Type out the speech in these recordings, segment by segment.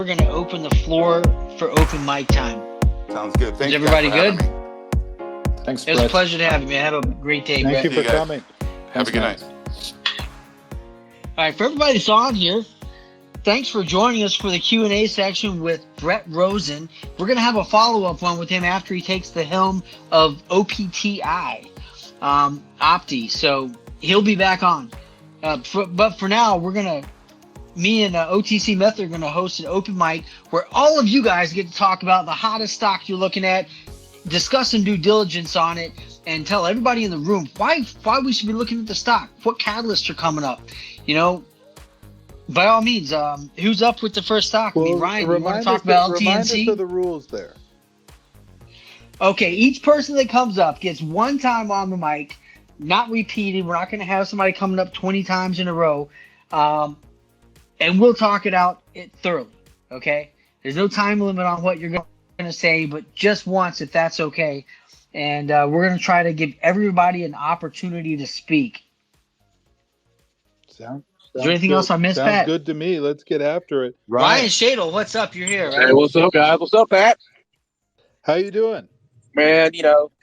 we're going to open the floor for open mic time. Sounds good. Thanks, Is everybody good? Thanks, It was a Brett. pleasure to have you, man. Have a great day, Thank Brett. you for coming. Have a good night. All right, for everybody that's on here, thanks for joining us for the Q&A section with Brett Rosen. We're going to have a follow-up one with him after he takes the helm of OPTI, Opti. So he'll be back on. But for now, me and OTC Method are going to host an open mic where all of you guys get to talk about the hottest stock you're looking at, discuss some due diligence on it, and tell everybody in the room why we should be looking at the stock, what catalysts are coming up. You know, by all means, who's up with the first stock? Well, I mean, Ryan, you want to talk about LTNC? Remind us of the rules there. Okay, each person that comes up gets one time on the mic, not repeated. We're not going to have somebody coming up 20 times in a row. And we'll talk it out thoroughly, okay? There's no time limit on what you're going to say, but just once, if that's okay. And we're going to try to give everybody an opportunity to speak. Sounds Is there anything good. else I missed, Sounds Pat? good to me. Let's get after it. Ryan Shadle, what's up? You're here, right? Hey, what's up, guys? What's up, Pat? How you doing? Man,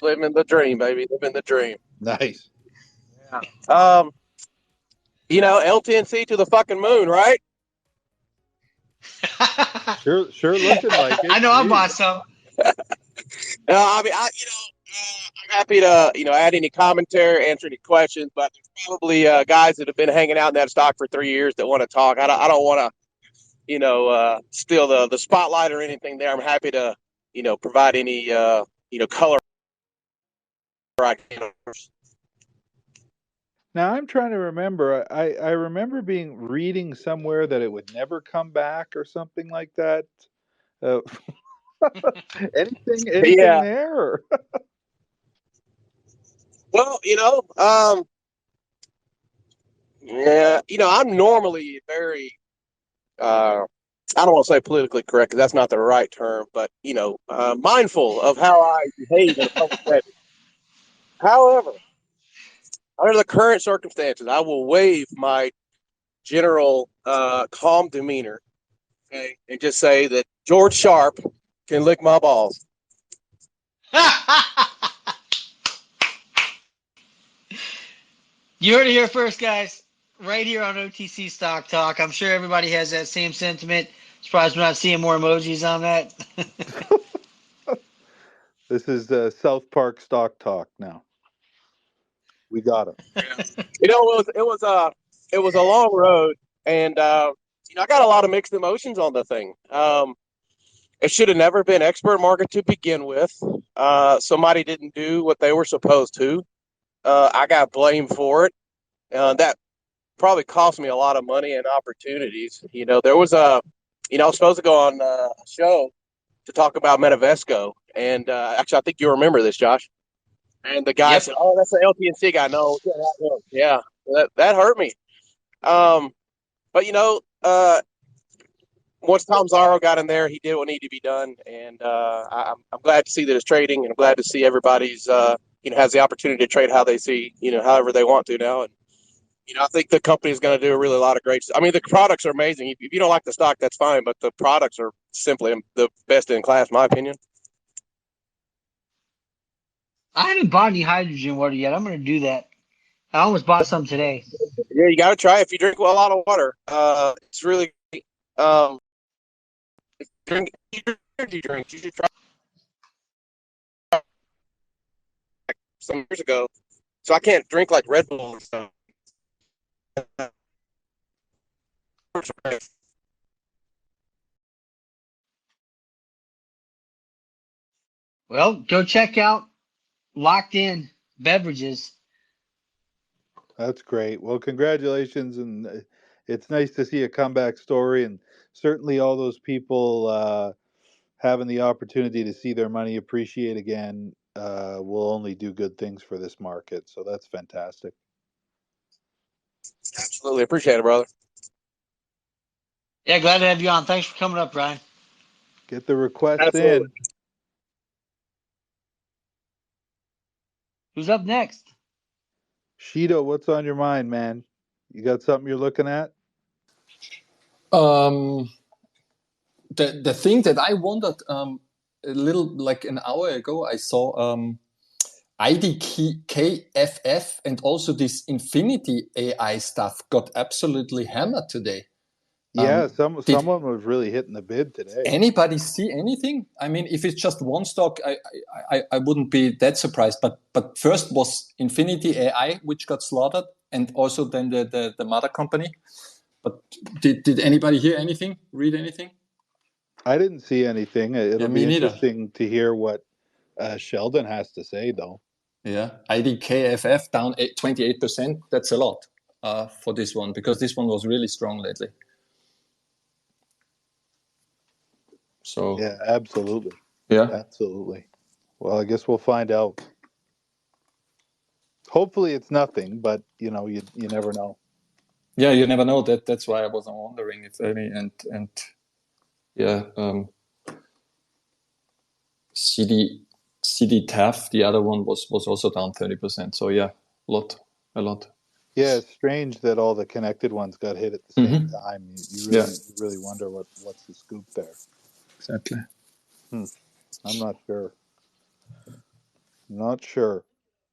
living the dream, baby. Living the dream. Nice. LTNC to the fucking moon, right? Sure looking like it. I know I bought some. I'm happy to, add any commentary, answer any questions, but there's probably guys that have been hanging out in that stock for 3 years that want to talk. I don't want to, steal the spotlight or anything there. I'm happy to, provide any, color I can. Now I'm trying to remember. I remember reading somewhere that it would never come back or something like that. Anything there? Or? Well, I'm normally very, I don't want to say politically correct because that's not the right term, but, mindful of how I behave in a public setting. However, under the current circumstances, I will waive my general calm demeanor, okay, and just say that George Sharp can lick my balls. You heard it here first, guys. Right here on OTC Stock Talk. I'm sure everybody has that same sentiment. Surprised we're not seeing more emojis on that. This is South Park Stock Talk now. We got it. It was a long road, and I got a lot of mixed emotions on the thing. It should have never been expert market to begin with. Somebody didn't do what they were supposed to. I got blamed for it. That probably cost me a lot of money and opportunities. There was I was supposed to go on a show to talk about Metavesco, and actually, I think you remember this, Josh. And the guy said, "Oh, that's the LTNC guy." No, yeah, that hurt me. But once Tom Zarro got in there, he did what needed to be done, and I'm glad to see that it's trading, and I'm glad to see everybody's has the opportunity to trade how they see, however they want to now. And I think the company is going to do a really lot of great stuff. I mean, the products are amazing. If you don't like the stock, that's fine, but the products are simply the best in class, in my opinion. I haven't bought any hydrogen water yet. I'm going to do that. I almost bought some today. Yeah, you got to try it if you drink a lot of water. It's really drink energy drinks. You should try some years ago. So I can't drink like Red Bull and stuff. Well, go check out Locked In Beverages. That's great. Well, congratulations, and it's nice to see a comeback story, and certainly all those people having the opportunity to see their money appreciate again will only do good things for this market. So that's fantastic. Absolutely. Appreciate it, brother. Yeah, glad to have you on. Thanks for coming up, Brian. Get the request Absolutely. in. Who's up next? Shido, what's on your mind, man? You got something you're looking at? the thing that I wondered a little like an hour ago, I saw IDKFF and also this Infinity AI stuff got absolutely hammered today. Yeah, someone was really hitting the bid today. Anybody see anything? I mean, if it's just one stock, I wouldn't be that surprised. But first was Infinity AI, which got slaughtered, and also then the mother company. But did anybody hear anything? Read anything? I didn't see anything. It'll be neither. interesting to hear what Sheldon has to say, though. Yeah, IDKFF down 28%. That's a lot for this one, because this one was really strong lately. So yeah, absolutely. Yeah, absolutely. Well, I guess we'll find out. Hopefully, it's nothing, but you never know. Yeah, you never know. That's why I was wondering if any and yeah, CD TAF, the other one was also down 30%. So yeah, a lot. Yeah, it's strange that all the connected ones got hit at the same time. You really wonder what's the scoop there. Exactly. I'm not sure. Not sure.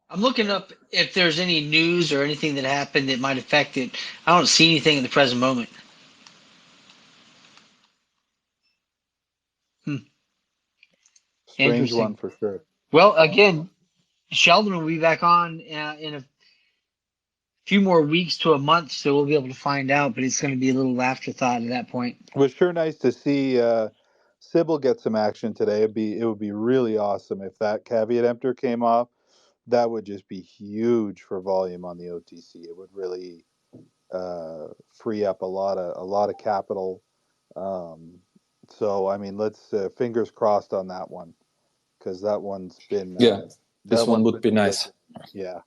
I'm looking up if there's any news or anything that happened that might affect it. I don't see anything in the present moment. Strange Interesting. one for sure. Well, again, Sheldon will be back on in a few more weeks to a month, so we'll be able to find out, but it's going to be a little afterthought at that point. It was sure nice to see Sybil get some action today. It would be really awesome if that caveat emptor came off. That would just be huge for volume on the OTC. It would really free up a lot of capital. So I mean, let's fingers crossed on that one, because that one's been this one would be nice. Yeah,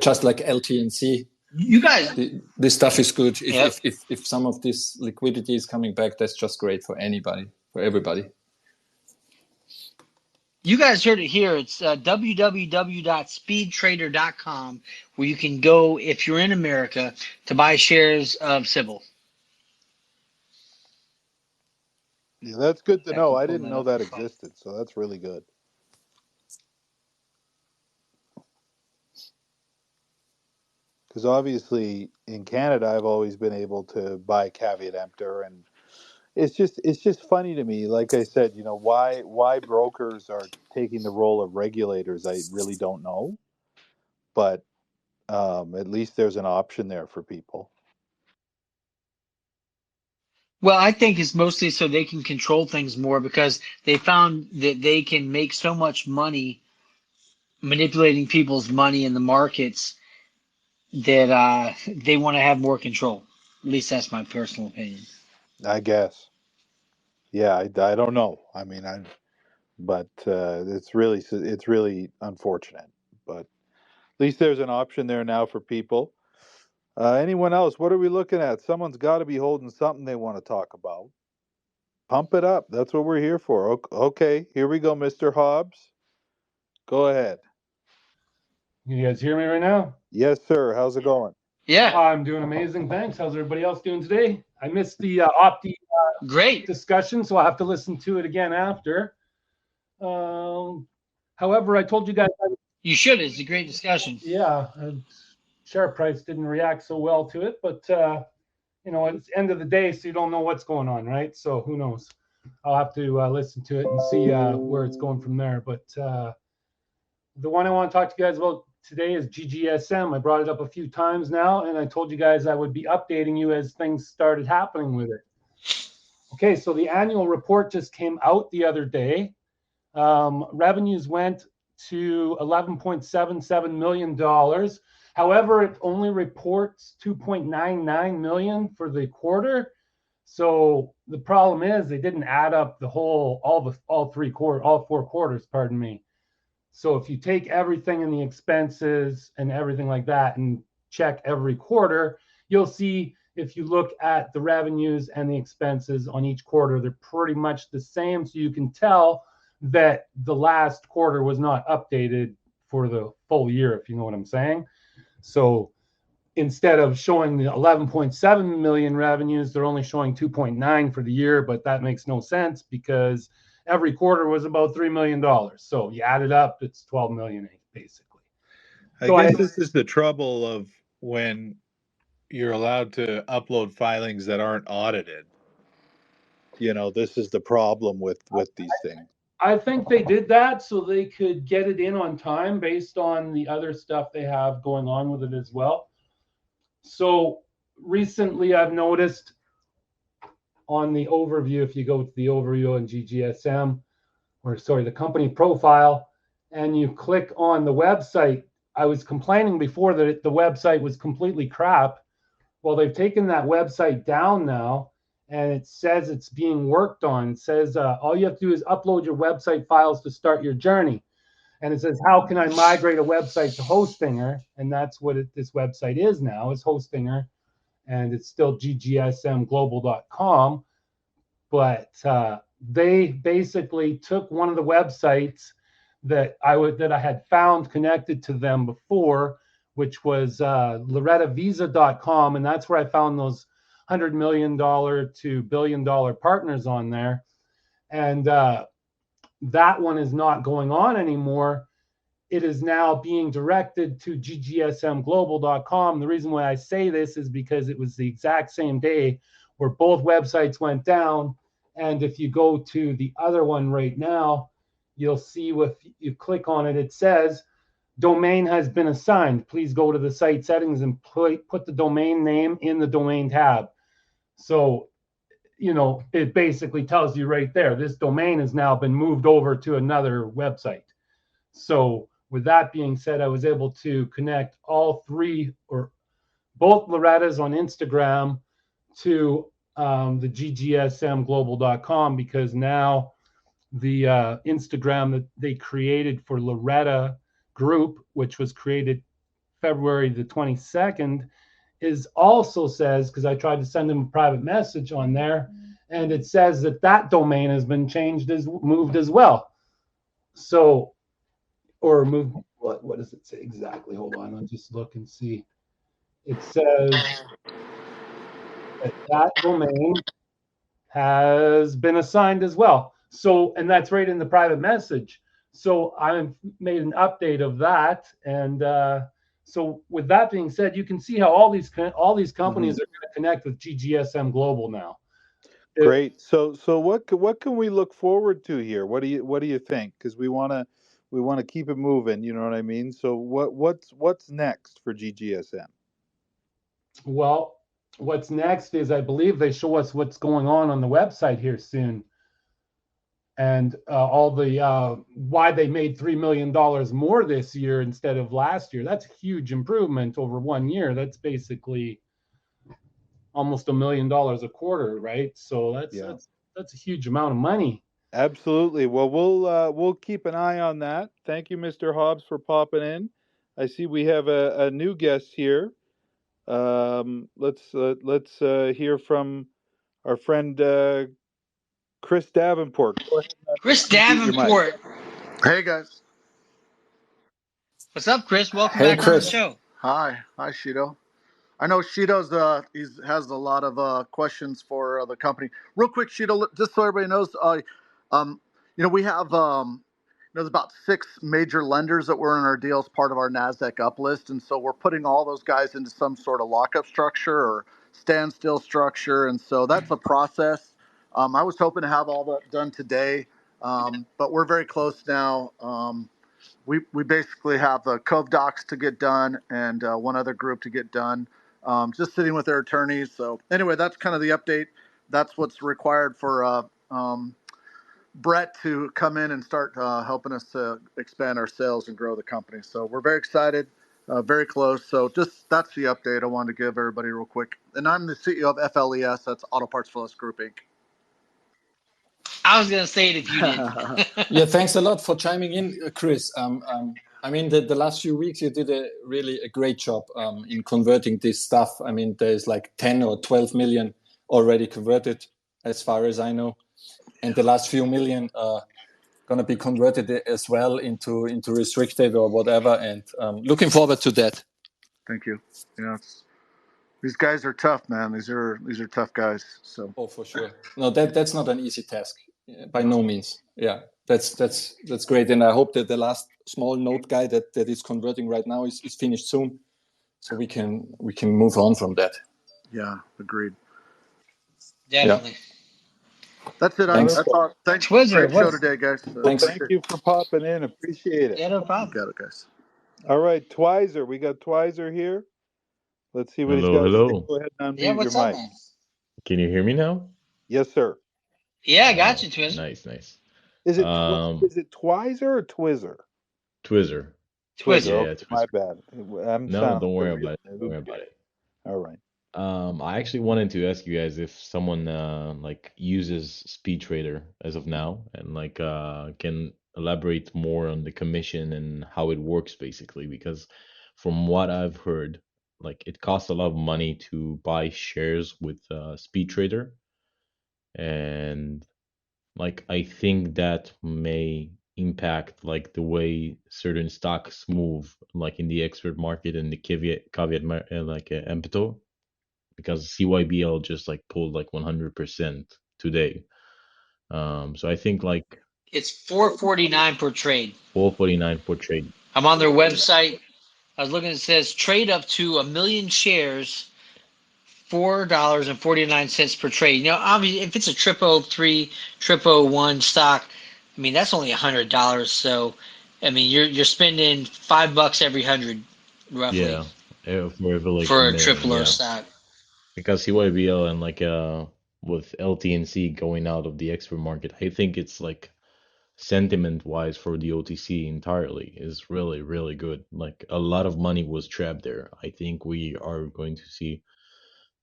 just like LTNC. You guys, this stuff is good. If some of this liquidity is coming back, that's just great for everybody. You guys heard it here. It's www.speedtrader.com, where you can go, if you're in America, to buy shares of Sybil. Yeah, that's good to know. I didn't know that existed, so that's really good. Because obviously in Canada, I've always been able to buy caveat emptor, and it's just funny to me. Like I said, why brokers are taking the role of regulators, I really don't know. But at least there's an option there for people. Well, I think it's mostly so they can control things more, because they found that they can make so much money manipulating people's money in the markets that they want to have more control. At least that's my personal opinion. I guess. Yeah, I don't know. I mean, but it's really unfortunate. But at least there's an option there now for people. Anyone else? What are we looking at? Someone's got to be holding something they want to talk about. Pump it up. That's what we're here for. Okay, here we go, Mr. Hobbs. Go ahead. You guys hear me right now? Yes, sir. How's it going? Yeah. I'm doing amazing. Thanks. How's everybody else doing today? I missed the Opti great discussion, so I'll have to listen to it again after. However, I told you guys. You should. It's a great discussion. Yeah. Share price didn't react so well to it, but, it's the end of the day, so you don't know what's going on, right? So who knows? I'll have to listen to it and see where it's going from there. But the one I want to talk to you guys about today is GGSM. I brought it up a few times now, and I told you guys I would be updating you as things started happening with it. Okay, so the annual report just came out the other day. Revenues went to $11.77 million. However, it only reports $2.99 million for the quarter. So the problem is they didn't add up all 4 quarters, pardon me. So if you take everything in the expenses and everything like that and check every quarter, you'll see, if you look at the revenues and the expenses on each quarter, they're pretty much the same. So you can tell that the last quarter was not updated for the full year, if you know what I'm saying. So instead of showing the 11.7 million revenues, they're only showing 2.9 for the year, but that makes no sense because every quarter was about $3 million. So you add it up, it's 12 million basically. I guess this is the trouble of when you're allowed to upload filings that aren't audited. This is the problem with these things. I think they did that so they could get it in on time based on the other stuff they have going on with it as well. So recently I've noticed on the overview, if you go to the overview in GGSM, the company profile, and you click on the website, I was complaining before that the website was completely crap. Well, they've taken that website down now, and it says it's being worked on. It says all you have to do is upload your website files to start your journey. And it says, how can I migrate a website to Hostinger? And that's what this website is now, is Hostinger. And it's still ggsmglobal.com. But they basically took one of the websites that I had found connected to them before, which was LorettaVisa.com, and that's where I found those $100 million to $1 billion partners on there. And that one is not going on anymore. It is now being directed to ggsmglobal.com. The reason why I say this is because it was the exact same day where both websites went down. And if you go to the other one right now, you'll see if you click on it, it says, domain has been assigned. Please go to the site settings and put the domain name in the domain tab. So, it basically tells you right there, this domain has now been moved over to another website. So with that being said, I was able to connect all three or both Lorettas on Instagram to the ggsmglobal.com, because now the Instagram that they created for Loretta Group, which was created February the 22nd, is also says, because I tried to send them a private message on there, and it says that domain has been moved as well. So, or moved, what does it say exactly? Hold on, I'll just look and see. It says that domain has been assigned as well. So, and that's right in the private message. So I've made an update of that. And so with that being said, you can see how all these companies are going to connect with GGSM Global now. Great. So what can we look forward to here? What do you think? Because we want to keep it moving. You know what I mean? So what's next for GGSM? Well, what's next is, I believe they show us what's going on the website here soon, and all the why they made $3 million more this year instead of last year. That's a huge improvement over 1 year. That's basically almost $1 million a quarter, right? So that's a huge amount of money. Absolutely. Well, we'll keep an eye on that. Thank you, Mr. Hobbs, for popping in. I see we have a new guest here. Let's hear from our friend Chris Davenport. Go ahead, Chris Davenport. Hey, guys. What's up, Chris? Welcome Hey, back Chris. on the show. Hi, Shido. I know Shido's has a lot of questions for the company. Real quick, Shido, just so everybody knows, we have there's about 6 major lenders that were in our deal as part of our NASDAQ uplist, and so we're putting all those guys into some sort of lockup structure or standstill structure, and so that's a process. I was hoping to have all that done today, but we're very close now. We basically have the Cove Docs to get done and one other group to get done, just sitting with their attorneys. So anyway, that's kind of the update. That's what's required for Brett to come in and start helping us to expand our sales and grow the company. So we're very excited, very close. So just that's the update I wanted to give everybody real quick. And I'm the CEO of FLES, that's Auto Parts FLS Group, Inc. I was going to say it if you didn't. Yeah, thanks a lot for chiming in, Chris. I mean, the last few weeks you did a great job in converting this stuff. I mean, there's like 10 or 12 million already converted, as far as I know. And the last few million are going to be converted as well into restricted or whatever. And looking forward to that. Thank you. These guys are tough, man. These are tough guys. So. Oh, for sure. No, that's not an easy task, by no means. Yeah, that's great, and I hope that the last small node guy that is converting right now is finished soon, so we can move on from that. Yeah, agreed. Definitely. Yeah. That's it. Thanks. That's all. Thanks. Twizzler, Great show today, guys. Thanks. Thank you for popping in. Appreciate it. Yeah, no You problem. got it, guys. All right, Twizer. We got Twizer here. Let's see what he's Hello, got to say. hello. Go ahead and unmute Yeah, what's your up, mic. man? Can you hear me now? Yes, sir. Yeah, I got you, Twizzler. Nice, nice. Is it Twizer or Twizzer? Twizzer. Twizzler. Yeah, Okay, my Twizzer. bad. I'm No, sounding don't worry familiar. about it. Don't worry about it. All right. I actually wanted to ask you guys if someone like uses Speed Trader as of now and like can elaborate more on the commission and how it works basically, because from what I've heard, like it costs a lot of money to buy shares with Speed Trader, and like I think that may impact like the way certain stocks move, like in the expert market and the Empito, because CYBL just like pulled like 100% today. So I think like It's $4.49 per trade. 449 per trade. I'm on their website. I was looking. It says trade up to 1 million shares, $4.49 per trade. You know, obviously, if it's a 0003, 0001 stock, I mean that's only $100. So, I mean you're spending $5 every 100, roughly, Yeah, for like for a a million, triple O yeah. stock. Because CYBL and like with LTNC going out of the expert market, I think it's like sentiment wise for the OTC entirely is really, really good. Like a lot of money was trapped there. I think we are going to see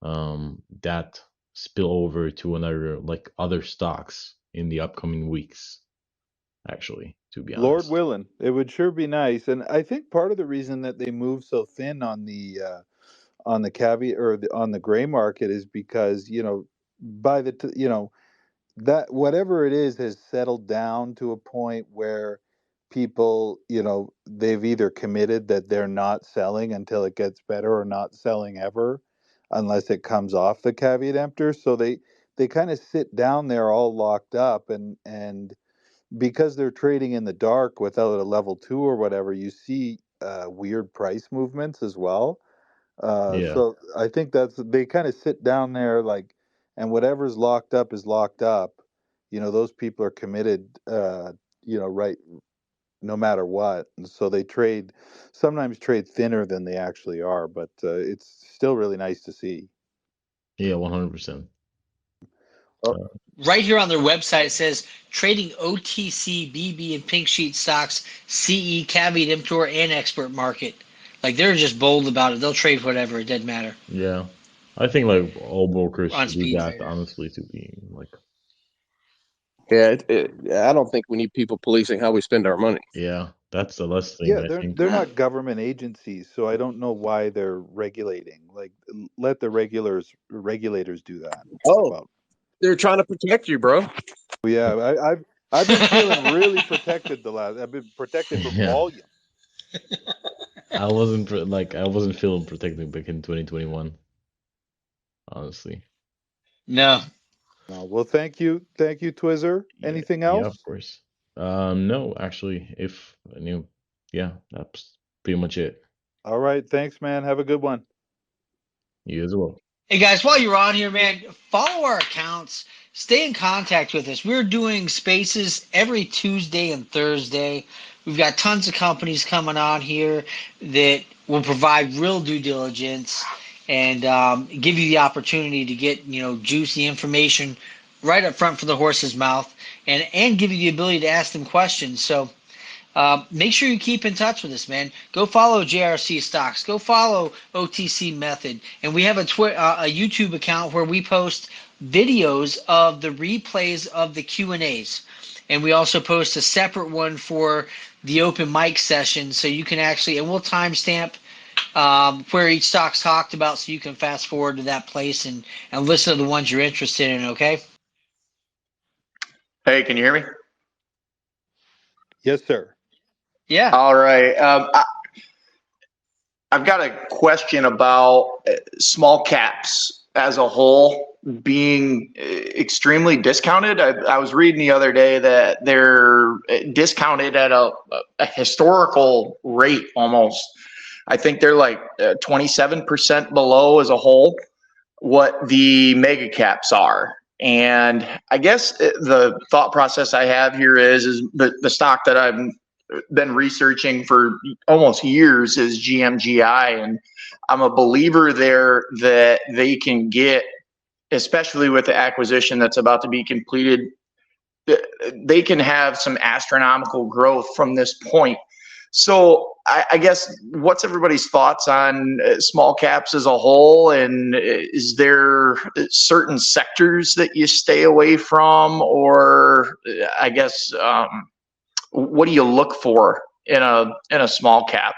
that spill over to another like other stocks in the upcoming weeks, actually, to be Lord honest. willing, it would sure be nice. And I think part of the reason that they moved so thin on the caveat or on the gray market is because by the that whatever it is has settled down to a point where people they've either committed that they're not selling until it gets better or not selling ever unless it comes off the caveat emptor. So they kind of sit down there all locked up, and because they're trading in the dark without a level 2 or whatever, you see weird price movements as well. Yeah. So I think they kind of sit down there like, and whatever's locked up is locked up. Those people are committed, right, no matter what. And so they sometimes trade thinner than they actually are, but it's still really nice to see. Yeah, 100%. Right here on their website, it says trading OTC, BB, and pink sheet stocks, CE, caveat emptor, and expert market. Like they're just bold about it. They'll trade whatever. It doesn't matter. Yeah. I think like all brokers On should do Speed that, Trader. honestly, to be like, Yeah, I don't think we need people policing how we spend our money. yeah, that's the last thing Yeah, I think. they're not government agencies, so I don't know why they're regulating. Like, let the regulators do that. Oh, Well, they're trying to protect you, bro. yeah, I've been feeling really protected I've been protected from Yeah. volume. I wasn't feeling protected back in 2021, honestly. No. Well, thank you, Twizzer. Yeah, Anything yeah, of else? course. No, actually, if I knew, yeah, that's pretty much it. All right, thanks, man. Have a good one. You as well. Hey guys, while you're on here, man, follow our accounts. Stay in contact with us. We're doing spaces every Tuesday and Thursday. We've got tons of companies coming on here that will provide real due diligence and give you the opportunity to get juicy information right up front for the horse's mouth, and give you the ability to ask them questions. So make sure you keep in touch with us, man. Go follow JRC Stocks. Go follow OTC Method. And we have a YouTube account where we post videos of the replays of the Q&As. And we also post a separate one for the open mic session, so you can actually, and we'll timestamp where each stock's talked about, so you can fast forward to that place and listen to the ones you're interested in, okay? Hey, can you hear me? Yes, sir. Yeah. All right. I've got a question about small caps as a whole being extremely discounted. I was reading the other day that they're discounted at a historical rate almost. I think they're like 27% below as a whole what the mega caps are. And I guess the thought process I have here is the stock that I've been researching for almost years is GMGI, and I'm a believer there that they can get, especially with the acquisition that's about to be completed, they can have some astronomical growth from this point. So I guess what's everybody's thoughts on small caps as a whole, and is there certain sectors that you stay away from, or I guess what do you look for in a small cap?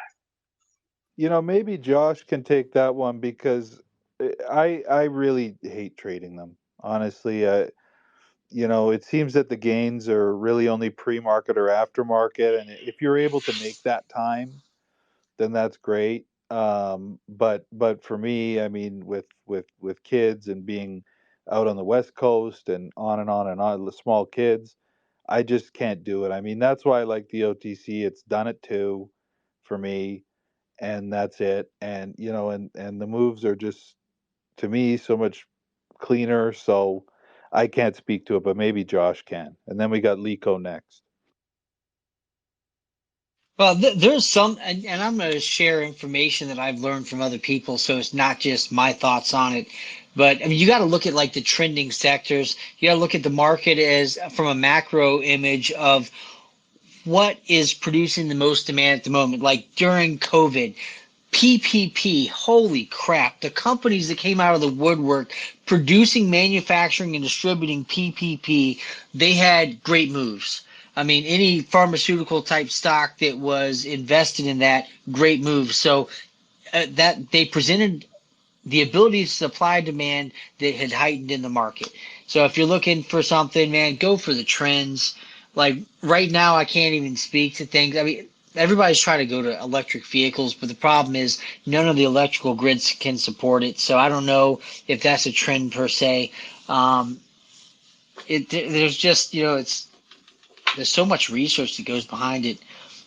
Maybe Josh can take that one because I really hate trading them. Honestly, it seems that the gains are really only pre-market or aftermarket, and if you're able to make that time, then that's great. But for me, I mean, with kids and being out on the West Coast and on and on and on, the small kids, I just can't do it. I mean, that's why I like the OTC. It's done it too for me, and that's it. And and the moves are just, to me, so much cleaner. So I can't speak to it, but maybe Josh can. And then we got Lico next. Well, there's some, and I'm going to share information that I've learned from other people, so it's not just my thoughts on it. But I mean, you got to look at like the trending sectors. You got to look at the market as from a macro image of what is producing the most demand at the moment. Like during COVID, PPP, holy crap, the companies that came out of the woodwork producing, manufacturing, and distributing PPP, they had great moves. I mean, any pharmaceutical type stock that was invested in that, great move. So that they presented the ability to supply demand that had heightened in the market. So if you're looking for something, man, go for the trends. Like right now, I can't even speak to things. I mean, everybody's trying to go to electric vehicles, but the problem is none of the electrical grids can support it. So I don't know if that's a trend per se. There's just, there's so much research that goes behind it.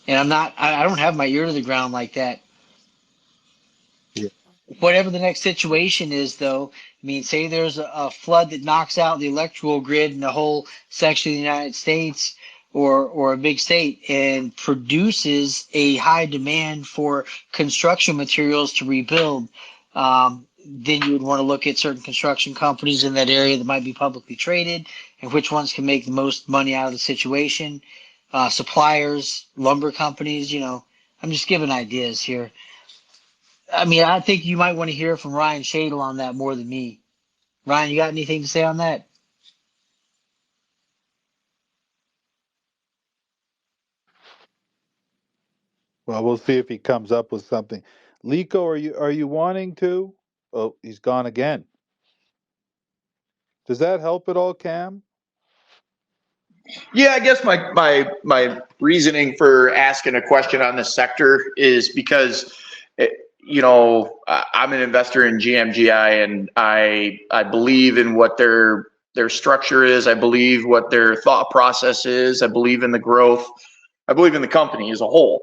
And I don't have my ear to the ground like that. Yeah. Whatever the next situation is, though, I mean, say there's a flood that knocks out the electrical grid in the whole section of the United States or a big state and produces a high demand for construction materials to rebuild, then you would want to look at certain construction companies in that area that might be publicly traded and which ones can make the most money out of the situation. Suppliers, lumber companies, I'm just giving ideas here. I mean, I think you might want to hear from Ryan Shadle on that more than me. Ryan, you got anything to say on that? Well, we'll see if he comes up with something. Lico, are you wanting to? Oh, he's gone again. Does that help at all, Cam? Yeah, I guess my reasoning for asking a question on this sector is because, I'm an investor in GMGI, and I believe in what their structure is. I believe what their thought process is. I believe in the growth. I believe in the company as a whole.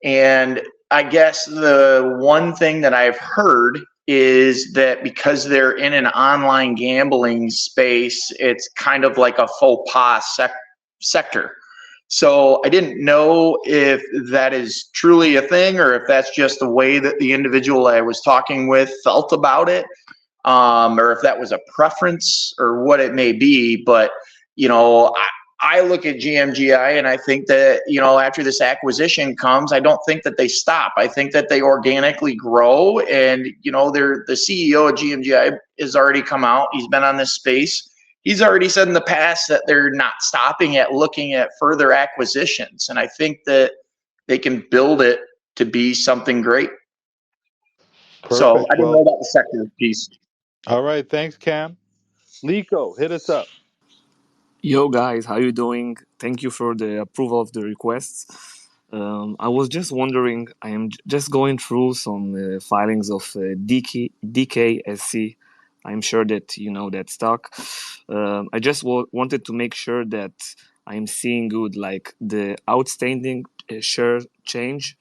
And I guess the one thing that I've heard is that because they're in an online gambling space, it's kind of like a faux pas sector. So I didn't know if that is truly a thing or if that's just the way that the individual I was talking with felt about it, or if that was a preference or what it may be. But, I look at GMGI and I think that, after this acquisition comes, I don't think that they stop. I think that they organically grow. And, the CEO of GMGI has already come out. He's been on this space. He's already said in the past that they're not stopping at looking at further acquisitions. And I think that they can build it to be something great. Perfect. So I didn't know about the sector piece. All right. Thanks, Cam. Lico, hit us up. Yo guys, how you doing? Thank you for the approval of the requests. I was just wondering, I am just going through some filings of DKSE. I'm sure that you know that stock. I just wanted to make sure that I'm seeing good, like the outstanding share change.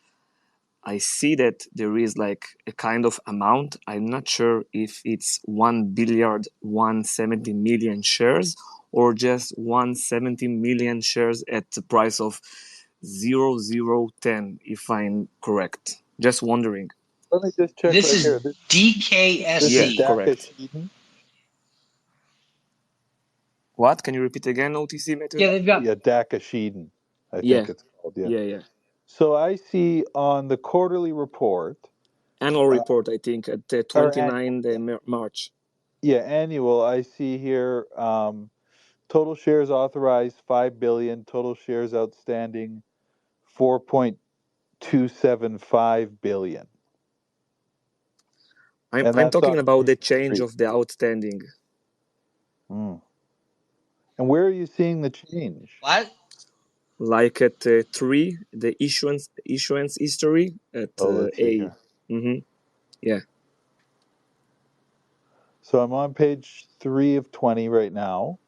I see that there is like a kind of amount. I'm not sure if it's 1,170 million shares or just 170 million shares at the price of 0010, if I'm correct. Just wondering. Let me just check This right is here. This Yeah, is DKSE. DACA correct. Sheeden. What? Can you repeat again, OTC method? Yeah, they've got. Yeah, DACA Sheeden, I Yeah, think it's called. Yeah. yeah. So I see on the quarterly report, Annual report, I think, at or annual, 29 March. yeah, annual. I see here total shares authorized 5 billion, total shares outstanding 4.275 billion, and I'm that's talking on about the page change 3. of the outstanding. Mm. And where are you seeing the change? What? Like at 3, the issuance history at Oh, let's see A. here. Mm-hmm. Yeah. So I'm on page 3 of 20 right now,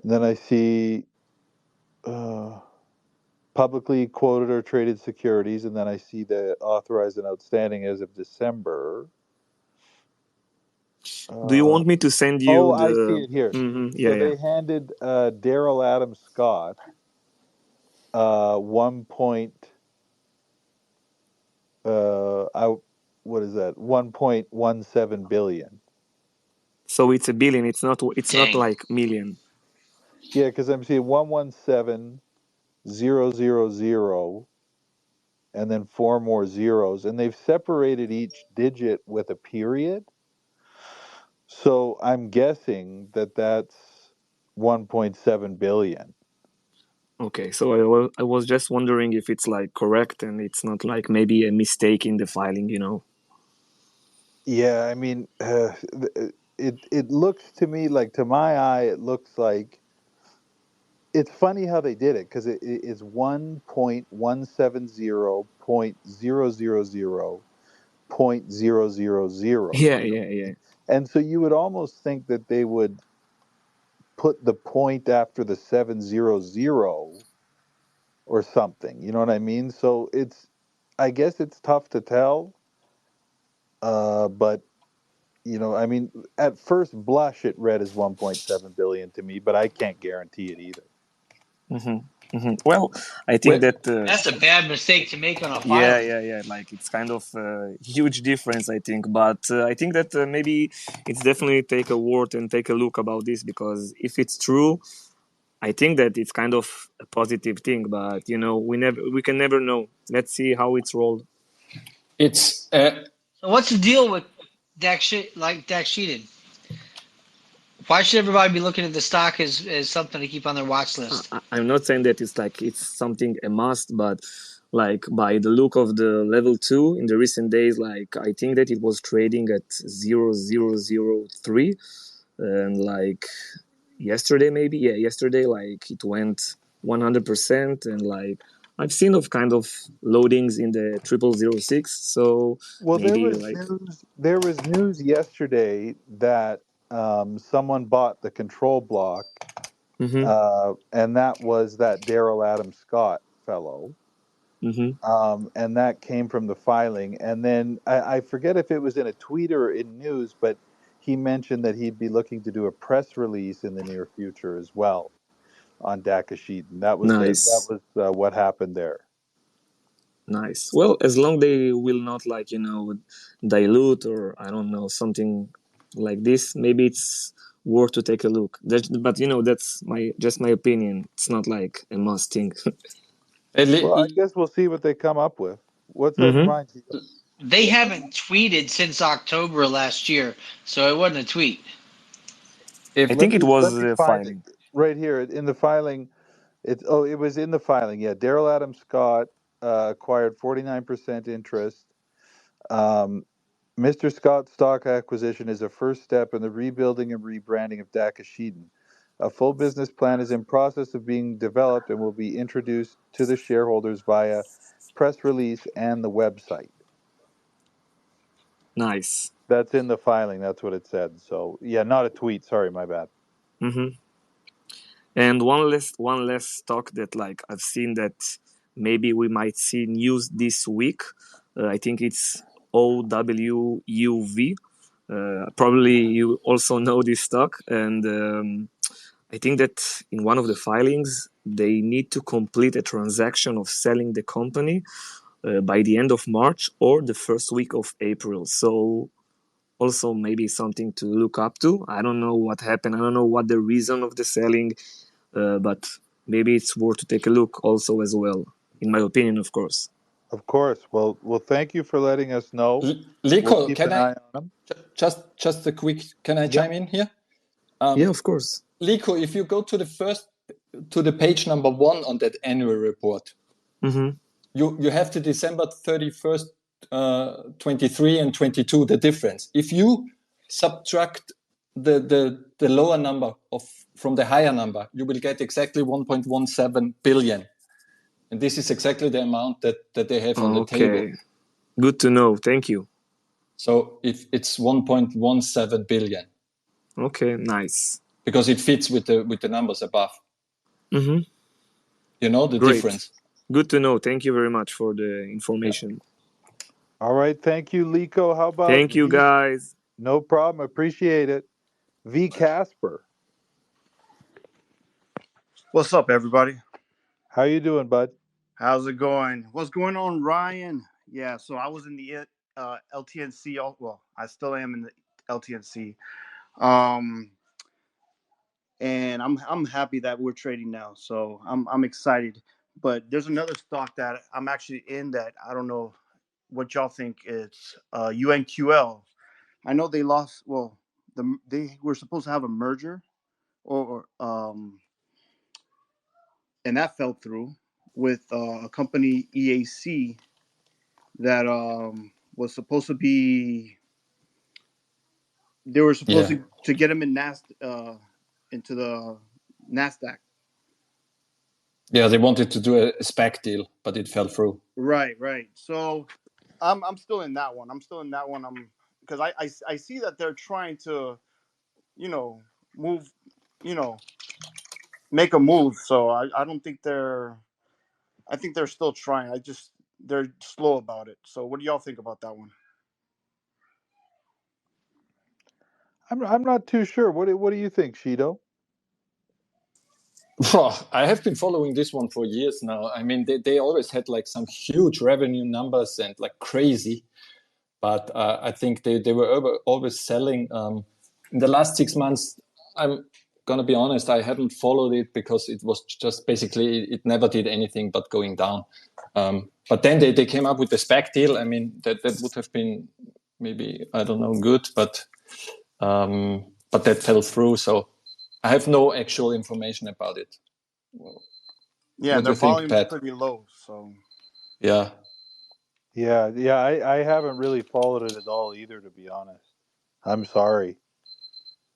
and then I see publicly quoted or traded securities, and then I see the authorized and outstanding as of December. Do you Uh, want me to send oh, you I see the? it here. Mm-hmm. So Yeah. they handed Daryl Adams Scott 1 point. What is that? 1.17 billion. So it's a billion. It's not. It's not Dang. like million. Yeah, because I'm seeing 117,000, and then 4 more zeros, and they've separated each digit with a period. So I'm guessing that that's 1.7 billion. Okay. So I was just wondering if it's like correct and it's not like maybe a mistake in the filing. Yeah, I mean, it looks to me like, to my eye, it looks like it's funny how they did it, because it's 1.170.000.000. Yeah. You know Yeah. what I Yeah. mean? And so you would almost think that they would put the point after the 700 or something. You know what I mean? So I guess it's tough to tell. But I mean, at first blush, it read as 1.7 billion to me, but I can't guarantee it either. Mm-hmm. Mm-hmm. Well, I think Well, that. That's a bad mistake to make on a Yeah, filing. yeah. Like it's kind of a huge difference, I think. But I think that maybe it's definitely take a word and take a look about this, because if it's true, I think that it's kind of a positive thing. But we can never know. Let's see how it's rolled. it's So what's the deal with Dax Sheeted? Why should everybody be looking at the stock as something to keep on their watch list? I'm not saying that it's something a must, but like by the look of the level 2 in the recent days, like I think that it was trading at 0.003, and like yesterday like it went 100%, and like I've seen of kind of loadings in the 0006, so Well, there maybe was like. news. There was news yesterday that someone bought the control block, Mm-hmm, and that was that Daryl Adams Scott fellow. mm-hmm. And that came from the filing. And then I forget if it was in a tweet or in news, but he mentioned that he'd be looking to do a press release in the near future as well on Dakashid. That was Nice. what happened there. Nice. Well, as long they will not like dilute, or I don't know, something like this, maybe it's worth to take a look. But that's my opinion. It's not like a must thing. Well, I guess we'll see what they come up with. What's on your Mm-hmm. mind, Tito? They haven't tweeted since October last year, so it wasn't a tweet. I if think it was Let me find it filing. right here in the filing. It was in the filing. Yeah, Daryl Adams Scott acquired 49% interest. Mr. Scott's stock acquisition is a first step in the rebuilding and rebranding of Dakashiden. A full business plan is in process of being developed and will be introduced to the shareholders via press release and the website. Nice. That's in the filing. That's what it said. So yeah, not a tweet. Sorry, my bad. Mm-hmm. And one less stock that like I've seen that maybe we might see news this week. I think it's OWUV. Probably you also know this stock, and I think that in one of the filings they need to complete a transaction of selling the company by the end of March or the first week of April. So also maybe something to look up to. I don't know what happened. I don't know what the reason of the selling, but maybe it's worth to take a look also as well, in my opinion, of course. Of course. Well, thank you for letting us know. Lico, We'll keep can an I eye on them. just a quick? Can I chime in here? Yeah, of course. Lico, if you go to the page number 1 on that annual report, Mm-hmm. you have the December 31st, 23 and 22, the difference. If you subtract the lower number from the higher number, you will get exactly 1.17 billion. And this is exactly the amount that they have on the table. Good to know. Thank you. So if it's 1.17 billion. Okay, nice. Because it fits with the numbers above. Mm-hmm. You know the Great. difference. Good to know. Thank you very much for the information. All right. Thank you, Lico. How about Thank you, guys. No problem. Appreciate it. V. Casper. What's up, everybody? How you doing, bud? How's it going? What's going on, Ryan? Yeah, so I was in the LTNC. Well, I still am in the LTNC, and I'm happy that we're trading now. So I'm excited. But there's another stock that I'm actually in that I don't know what y'all think. It's UNQL. I know they lost. Well, they were supposed to have a merger, or and that fell through with a company EAC that was supposed to be. They were supposed to get them in into the Nasdaq. Yeah, they wanted to do a SPAC deal, but it fell through. Right. So I'm still in that one. Because I see that they're trying to, move, make a move. So I don't think I think they're still trying. They're slow about it. So what do y'all think about that one? I'm not too sure. What do you think, Shido? Well, I have been following this one for years now. I mean, they always had like some huge revenue numbers and like crazy, but I think they were always selling. In the last 6 months, I'm gonna be honest, I haven't followed it because it was just basically it never did anything but going down. But then they came up with the SPAC deal. I mean, that would have been maybe, I don't know, good, but that fell through. So I have no actual information about it. Yeah, their volume's pretty low. So yeah. I haven't really followed it at all either, to be honest. I'm sorry.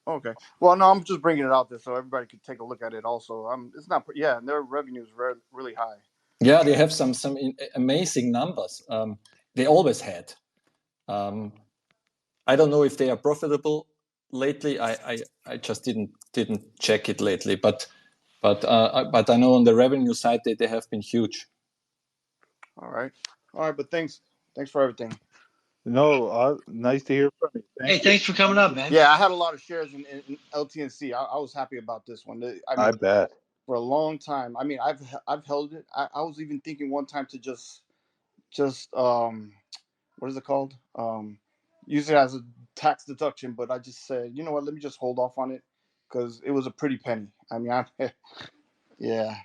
Okay. Well, no, I'm just bringing it out there so everybody could take a look at it. Also, it's not. Yeah, and their revenue is really high. Yeah, they have some amazing numbers. They always had. I don't know if they are profitable lately. I just didn't check it lately, but I know on the revenue side they have been huge. All right, but thanks for everything. No, nice to hear from you. Thanks for coming up, man. Yeah, I had a lot of shares in LTNC. I was happy about this one. I bet. For a long time. I mean, I've held it. I was even thinking one time to just what is it called? Use it as a tax deduction, but I just said, you know what? Let me just hold off on it because it was a pretty penny. I mean, yeah.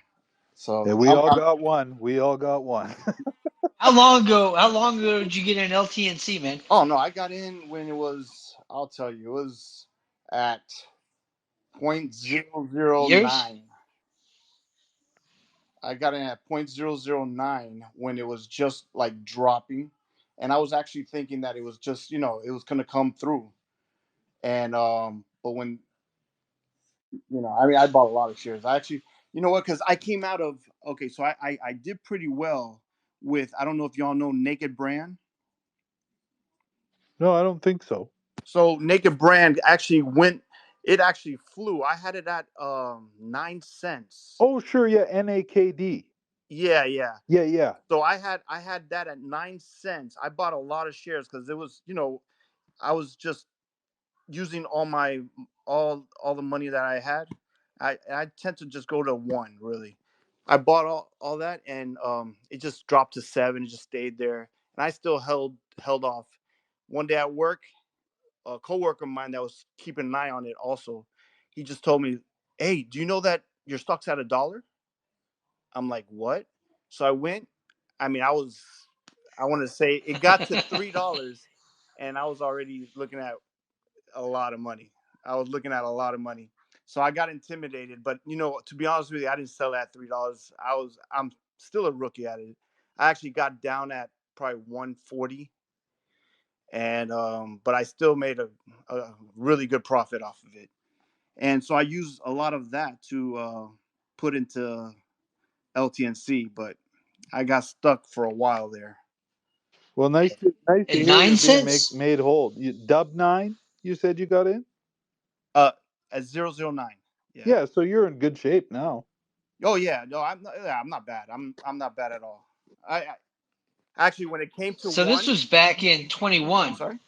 So yeah, we all got one. How long ago did you get in LTNC, man? Oh no, I got in when it was. I'll tell you, it was at 0.009. I got in at 0.009 when it was just like dropping, and I was actually thinking that it was just it was gonna come through, and but when I mean, I bought a lot of shares. I actually, you know what? Because I came out of so I did pretty well with, I don't know if y'all know Naked Brand. No, I don't think so. So Naked Brand actually it actually flew. I had it at 9 cents. Oh, sure, yeah, NAKD. Yeah. Yeah. So I had that at 9 cents. I bought a lot of shares because it was, I was just using all the money that I had. I tend to just go to one, really. I bought all that, and it just dropped to 7. It just stayed there, and I still held off. One day at work, a coworker of mine that was keeping an eye on it also, he just told me, "Hey, do you know that your stock's at $1?" I'm like, "What?" So I went. I mean, I want to say it got to $3, and I was already looking at a lot of money. So I got intimidated. But to be honest with you, I didn't sell at $3. I'm still a rookie at it. I actually got down at probably 140, and but I still made a really good profit off of it. And so I used a lot of that to put into LTNC, but I got stuck for a while there. Well, nice to At hear 9 you're being cents? made whole. Dub 9, you said you got in? At 009. Yeah, so you're in good shape now. Oh yeah, no, I'm not bad. I'm not bad at all. I actually, when it came to So this one, was back in I'm 21. sorry.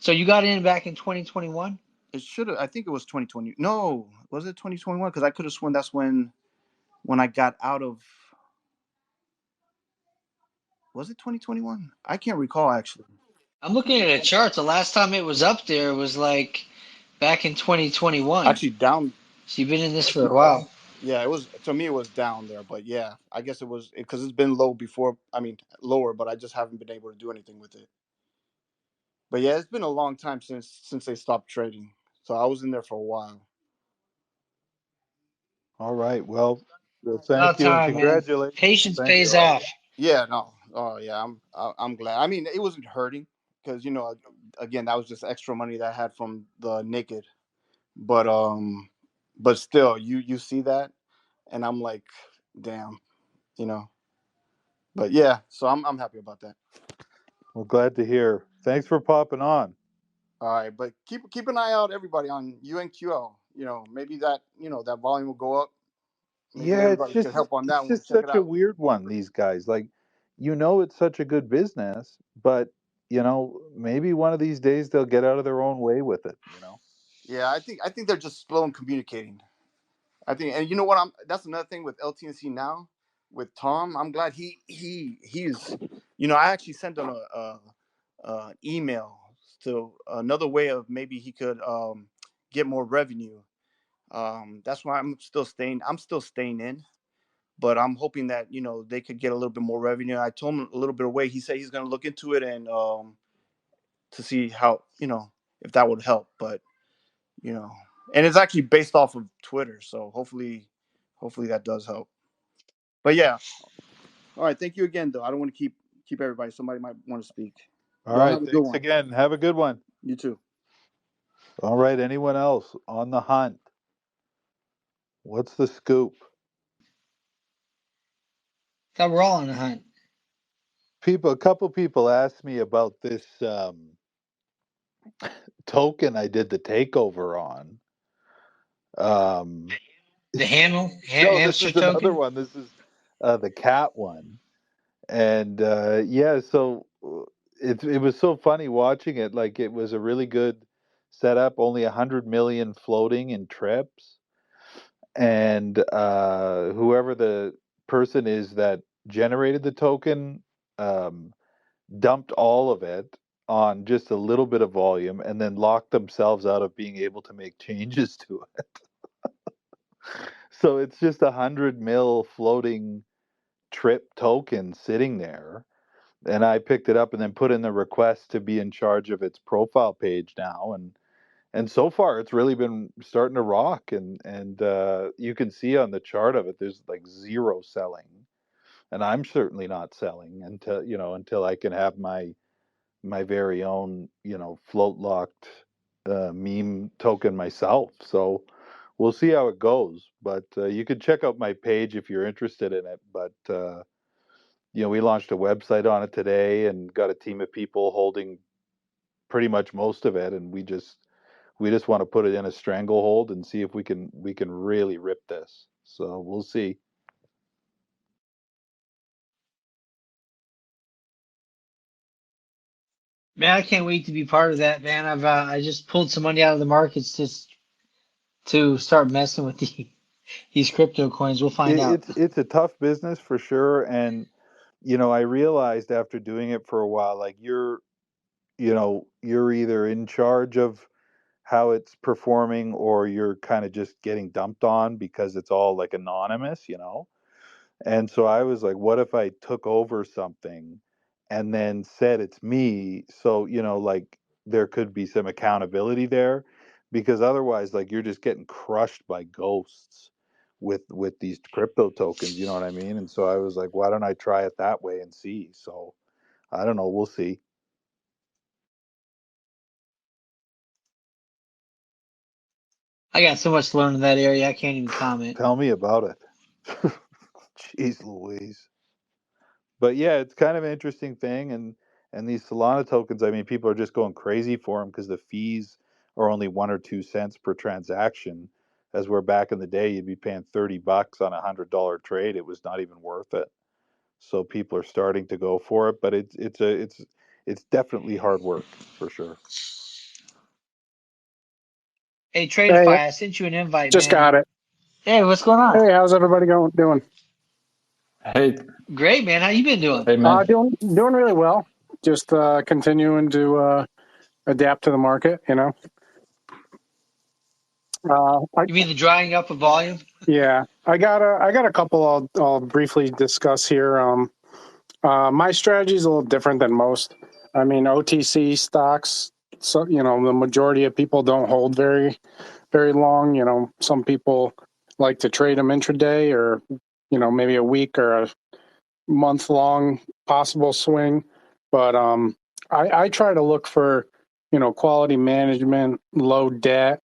So you got in back in 2021? It should have. I think it was 2020. No, was it 2021? Because I could have sworn that's when I got out of. Was it 2021? I can't recall actually. I'm looking at a chart. The last time it was up there was like back in 2021. Actually, down. So you've been in this for a while. Yeah, it was, to me. It was down there, but yeah, I guess it was because it's been low before. I mean, lower, but I just haven't been able to do anything with it. But yeah, it's been a long time since they stopped trading. So I was in there for a while. All right. Well, About thank you and time, man. congratulations. Patience Thank pays you. off. Yeah, no. Oh, yeah. I'm glad. I mean, it wasn't hurting because again, that was just extra money that I had from the Naked. But still, you see that, and I'm like, damn, you know. But yeah, so I'm happy about that. Well, glad to hear. Thanks for popping on. All right, but keep an eye out, everybody, on UNQL. Maybe that volume will go up. Maybe Yeah, everybody could help on that one. Check it such a out. weird one, these guys. Like, it's such a good business, but maybe one of these days they'll get out of their own way with it. Yeah, I think they're just slow in communicating. I think, and you know what? That's another thing with LTNC now with Tom. I'm glad he's. I actually sent him a email to another way of maybe he could get more revenue. That's why I'm still staying. In, but I'm hoping that they could get a little bit more revenue. I told him a little bit away. He said he's going to look into it and to see how if that would help. But and it's actually based off of Twitter, so hopefully that does help. But yeah, all right. Thank you again, though. I don't want to keep everybody. Somebody might want to speak. All Y'all right. have a good Thanks one. again. Have a good one. You too. All right. Anyone else on the hunt? What's the scoop? Thought we're all on the hunt. A couple people asked me about this token I did the takeover on. The No, this hamster is another token. one. This is the cat one. And yeah, so it was so funny watching it. Like, it was a really good setup, only 100 million floating in trips. And whoever the person is that generated the token um, dumped all of it on just a little bit of volume and then locked themselves out of being able to make changes to it. So it's just 100 mil floating trip token sitting there. And I picked it up and then put in the request to be in charge of its profile page now. And so far it's really been starting to rock. And you can see on the chart of it, there's like zero selling. And I'm certainly not selling until I can have my very own, float locked meme token myself. So we'll see how it goes. But you could check out my page if you're interested in it. But we launched a website on it today and got a team of people holding pretty much most of it, and we just want to put it in a stranglehold and see if we can really rip this. So we'll see. Man, I can't wait to be part of that, man. I just pulled some money out of the markets just to start messing with these crypto coins. We'll find out. It's a tough business for sure, and I realized after doing it for a while, like you're either in charge of how it's performing or you're kind of just getting dumped on because it's all like anonymous. And so I was like, what if I took over something and then said it's me? So, like there could be some accountability there, because otherwise, like, you're just getting crushed by ghosts with these crypto tokens, you know what I mean? And so I was like, why don't I try it that way and see? So I don't know, we'll see. I got so much to learn in that area, I can't even comment. Tell me about it. Jeez Louise. But yeah, it's kind of an interesting thing, and these Solana tokens, I mean, people are just going crazy for them because the fees are only 1 or 2 cents per transaction. As where back in the day, you'd be paying $30 on a $100 trade. It was not even worth it. So people are starting to go for it, but it's definitely hard work for sure. Hey, Tradeify, I sent you an invite, Just man. got it. Hey, what's going on? Hey, how's everybody doing? Hey, Great, man. How you been doing? hey, man. Doing really well. Just continuing to adapt to the market. You mean the drying up of volume? Yeah, I got a couple I'll briefly discuss here. My strategy is a little different than most. I mean, OTC stocks. So the majority of people don't hold very long. Some people like to trade them intraday, or maybe a week or a month long possible swing. But I try to look for quality management, low debt,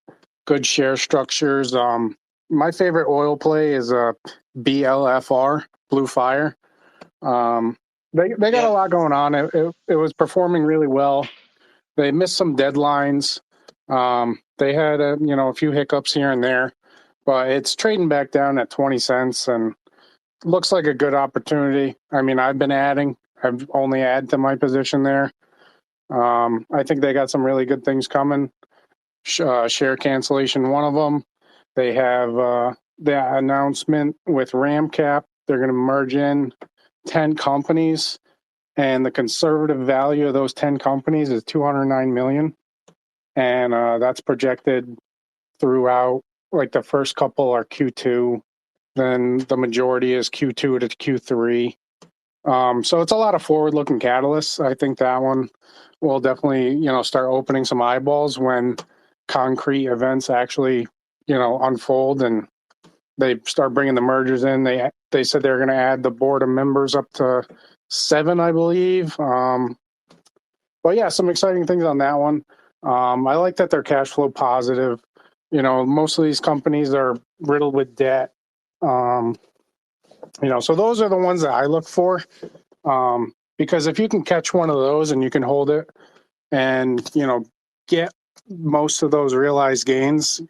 good share structures. My favorite oil play is BLFR, Blue Fire. They got a lot going on. It was performing really well. They missed some deadlines. They had a few hiccups here and there, but it's trading back down at 20 cents and looks like a good opportunity. I mean, I've been adding. I've only added to my position there. I think they got some really good things coming. Share cancellation, one of them. They have the announcement with RamCap. They're going to merge in 10 companies, and the conservative value of those 10 companies is $209 million. And that's projected throughout, like the first couple are Q2, then the majority is Q2 to Q3. So it's a lot of forward-looking catalysts. I think that one will definitely, start opening some eyeballs when concrete events actually, unfold and they start bringing the mergers in. They said they're going to add the board of members up to 7, I believe. But yeah, some exciting things on that one. I like that they're cash flow positive. Most of these companies are riddled with debt. So those are the ones that I look for. Because if you can catch one of those and you can hold it and, get most of those realized gains,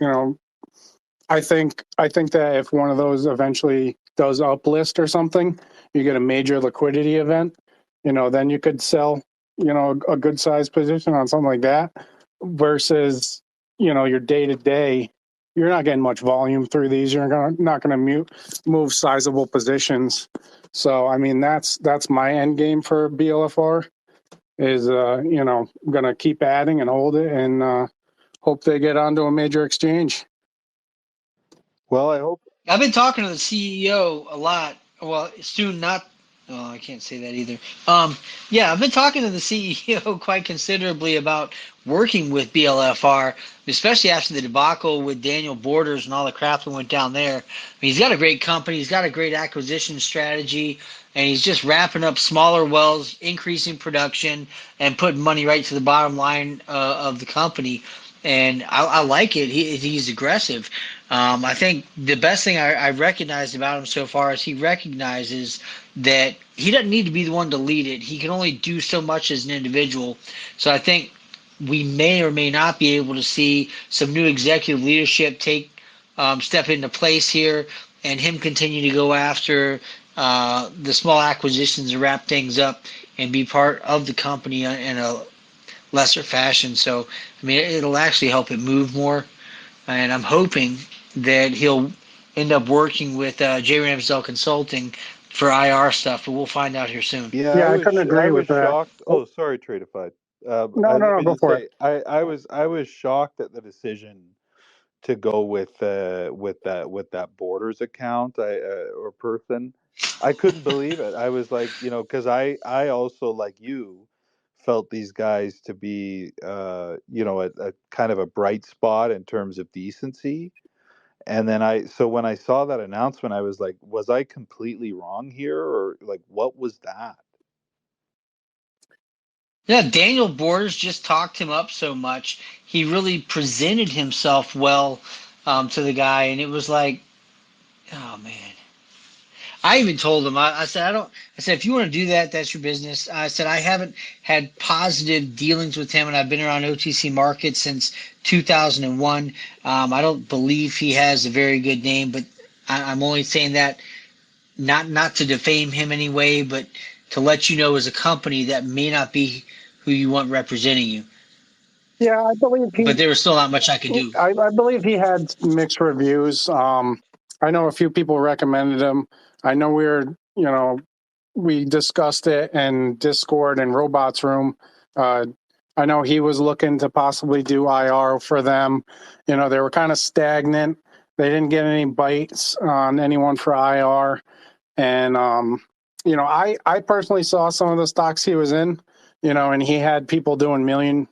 I think that if one of those eventually does uplist or something, you get a major liquidity event, then you could sell, a good sized position on something like that versus, your day to day, you're not getting much volume through these. You're not going to move sizable positions. So, I mean, that's my end game for BLFR is, going to keep adding and hold it and hope they get onto a major exchange. Well, I hope. I've been talking to the CEO a lot. Well, soon not. Oh, I can't say that either. Yeah, I've been talking to the CEO quite considerably about working with BLFR, especially after the debacle with Daniel Borders and all the crap that went down there. I mean, he's got a great company. He's got a great acquisition strategy, and he's just wrapping up smaller wells, increasing production, and putting money right to the bottom line of the company. and I like it. He's aggressive. I think the best thing I recognized about him so far is he recognizes that he doesn't need to be the one to lead it. He can only do so much as an individual. So I think we may or may not be able to see some new executive leadership step into place here, and him continue to go after the small acquisitions and wrap things up and be part of the company in a lesser fashion. So, I mean, it'll actually help it move more. And I'm hoping that he'll end up working with J. Ramsdell Consulting for IR stuff, but we'll find out here soon. Yeah, Yeah, I couldn't I agree with was that. shocked. Oh, sorry, Tradeify. No, Let no, me go just for it. say, I was shocked at the decision to go with that Borders account or person. I couldn't believe it. I was like, because I also, like you, felt these guys to be a kind of a bright spot in terms of decency. And then so when I saw that announcement, I was like, was I completely wrong here, or like what was that? Yeah, Daniel Borders just talked him up so much. He really presented himself well to the guy, and it was like, oh man. I even told him, I said, I said, if you want to do that, that's your business. I said, I haven't had positive dealings with him, and I've been around OTC markets since 2001. I don't believe he has a very good name, but I'm only saying that not to defame him anyway, but to let you know as a company that may not be who you want representing you. Yeah, I believe But there was still not much I could do. I believe he had mixed reviews. I know a few people recommended him. I know we discussed it in Discord and Robots Room. I know he was looking to possibly do IR for them. They were kind of stagnant. They didn't get any bites on anyone for IR. And, I personally saw some of the stocks he was in, and he had people doing $1 million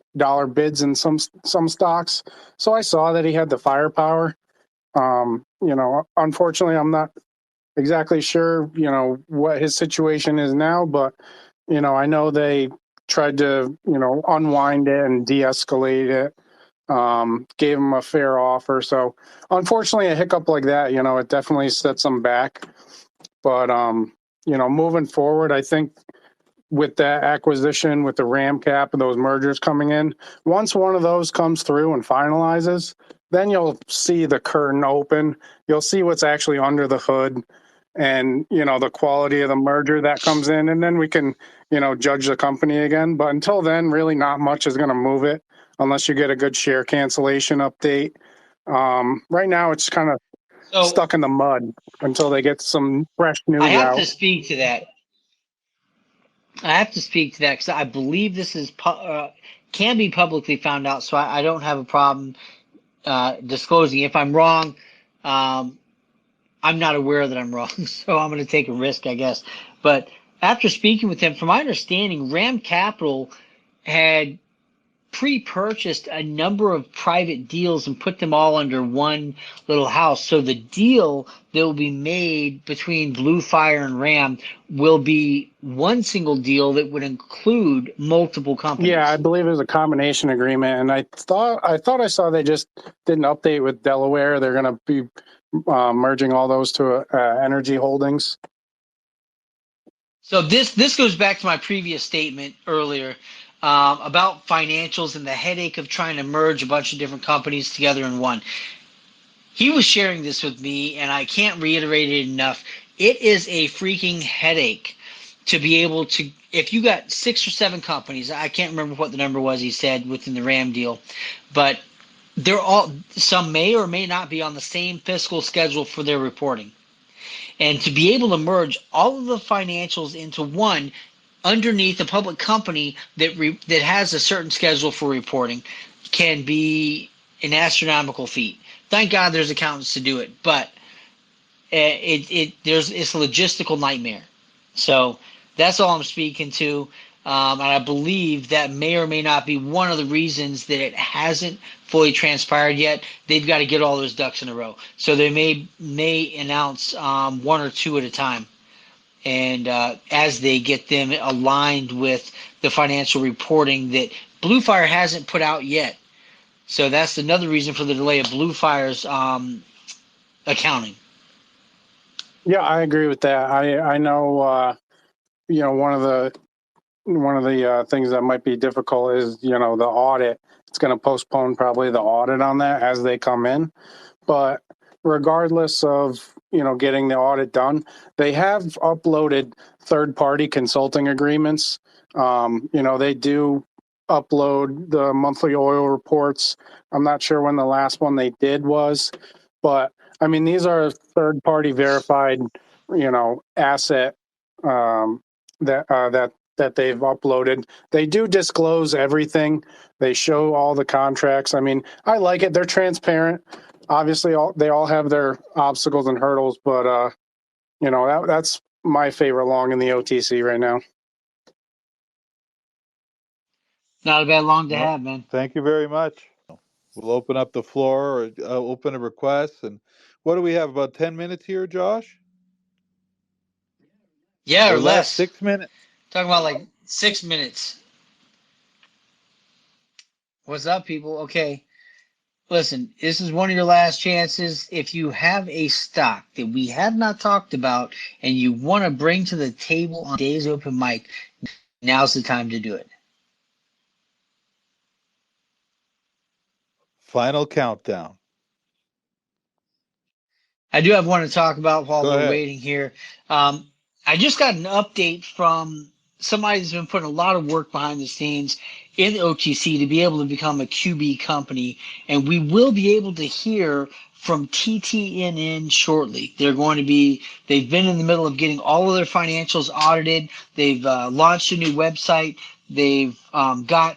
bids in some stocks. So I saw that he had the firepower. Unfortunately, I'm not exactly sure, what his situation is now, but, I know they tried to, unwind it and de-escalate it, gave him a fair offer. So unfortunately, a hiccup like that, it definitely sets them back. But, moving forward, I think with that acquisition, with the RAM cap and those mergers coming in, once one of those comes through and finalizes, then you'll see the curtain open. You'll see what's actually under the hood and, the quality of the merger that comes in. And then we can, judge the company again. But until then, really not much is going to move it unless you get a good share cancellation update. Right now, it's kind of stuck in the mud until they get some fresh news I have out. to speak to that. Because I believe this can be publicly found out, so I don't have a problem disclosing. If I'm wrong, I'm not aware that I'm wrong, so I'm going to take a risk, I guess. But after speaking with him, from my understanding, Ram Capital had pre-purchased a number of private deals and put them all under one little house. So the deal that will be made between Blue Fire and Ram will be one single deal that would include multiple companies. Yeah, I believe it was a combination agreement, and I thought I saw they just did an update with Delaware. They're going to be merging all those to Energy Holdings. So this goes back to my previous statement earlier about financials and the headache of trying to merge a bunch of different companies together in one. He was sharing this with me, and I can't reiterate it enough. It is a freaking headache to be able to, if you got 6 or 7 companies, I can't remember what the number was he said within the RAM deal, but some may or may not be on the same fiscal schedule for their reporting. And to be able to merge all of the financials into one underneath a public company that has a certain schedule for reporting can be an astronomical feat. Thank God there's accountants to do it, but it's a logistical nightmare. So that's all I'm speaking to. And I believe that may or may not be one of the reasons that it hasn't fully transpired yet. They've got to get all those ducks in a row. So they may announce 1 or 2 at a time. And as they get them aligned with the financial reporting that Blue Fire hasn't put out yet. So that's another reason for the delay of Blue Fire's accounting. Yeah, I agree with that. I know, one of the things that might be difficult is, the audit. It's going to postpone probably the audit on that as they come in. But regardless of, getting the audit done, they have uploaded third-party consulting agreements. They do upload the monthly oil reports. I'm not sure when the last one they did was, but I mean, these are third-party verified, asset that they've uploaded. They do disclose everything. They show all the contracts. I mean, I like it. They're transparent. Obviously, they all have their obstacles and hurdles, but that's my favorite long in the OTC right now. Not a bad long to Nope. have, man. Thank you very much. We'll open up the floor or open a request. And what do we have, about 10 minutes here, Josh? Yeah, or less. 6 minutes. Talking about like 6 minutes. What's up, people? Okay. Listen, this is one of your last chances. If you have a stock that we have not talked about and you want to bring to the table on today's open mic, now's the time to do it. Final countdown. I do have one to talk about while Go we're ahead. waiting here. I just got an update from somebody that's been putting a lot of work behind the scenes in the OTC to be able to become a QB company, and we will be able to hear from TTNN shortly. They've been in the middle of getting all of their financials audited. They've launched a new website. They've got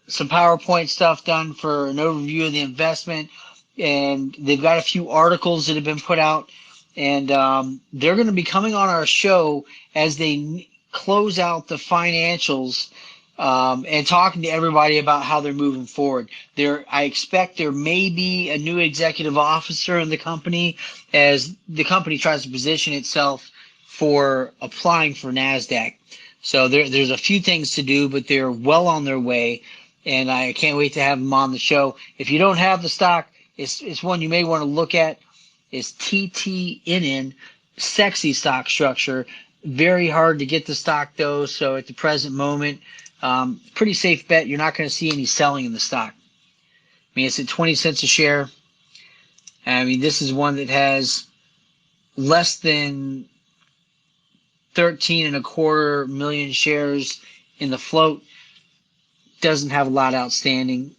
some PowerPoint stuff done for an overview of the investment, and they've got a few articles that have been put out, and they're going to be coming on our show as they close out the financials and talking to everybody about how they're moving forward. I expect there may be a new executive officer in the company as the company tries to position itself for applying for NASDAQ. So there's a few things to do, but they're well on their way, and I can't wait to have them on the show. If you don't have the stock, it's one you may want to look at. Is TTNN, sexy stock structure. Very hard to get the stock though, so at the present moment, pretty safe bet you're not going to see any selling in the stock. I mean, it's at 20 cents a share. I mean, this is one that has less than 13.25 million shares in the float. Doesn't have a lot outstanding,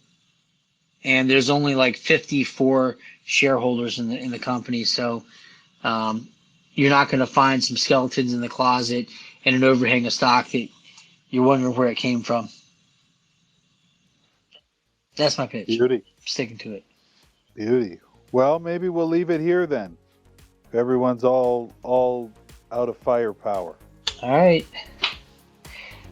and there's only like 54 shareholders in the company. So you're not going to find some skeletons in the closet and an overhang of stock that you're wondering where it came from. That's my pitch. Beauty. I'm sticking to it. Beauty. Well, maybe we'll leave it here then. If everyone's all out of firepower. All right.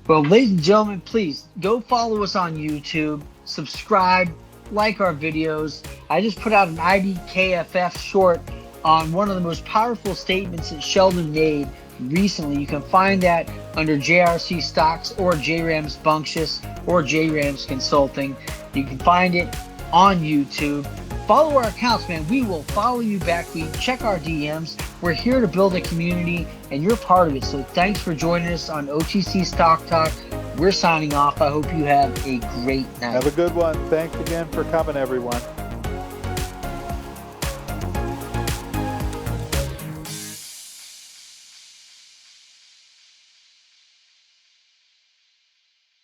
Well, ladies and gentlemen, please go follow us on YouTube, subscribe, like our videos. I just put out an IDKFF short on one of the most powerful statements that Sheldon made recently. You can find that under JRC Stocks or JRAMS Bunctious or JRAMS Consulting. You can find it on YouTube. Follow our accounts, man. We will follow you back. We check our DMs. We're here to build a community, and you're part of it. So thanks for joining us on OTC Stock Talk. We're signing off. I hope you have a great night. Have a good one. Thanks again for coming, everyone.